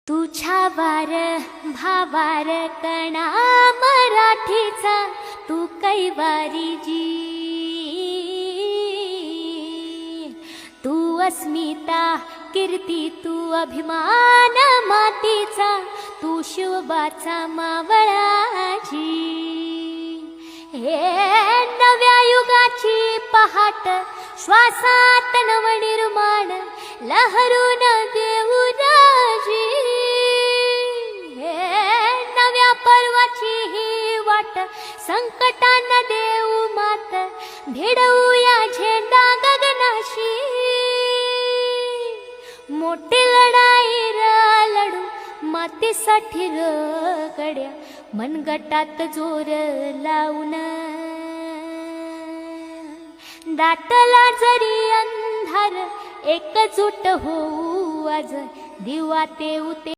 तुझ्या वार भावार कणा मराठीचा तू कैवारी जी, तू अस्मिता कीर्ती तू अभिमान मातीचा, तू शिवबाचा मावळाजी। हे नव्या युगाची पहाट श्वासात नवनिर्माण लहरून देऊ राजी। नव्या पर्वाची ही वाट संकटांना देऊ मात, भिडवूया झेंडा गगनाशी। मोठी लढाई लढू मातीसाठी गड्या, मनगटात जोर लावून दाटला जरी अंधार, एकजूट होऊ आज दिवा ते उते।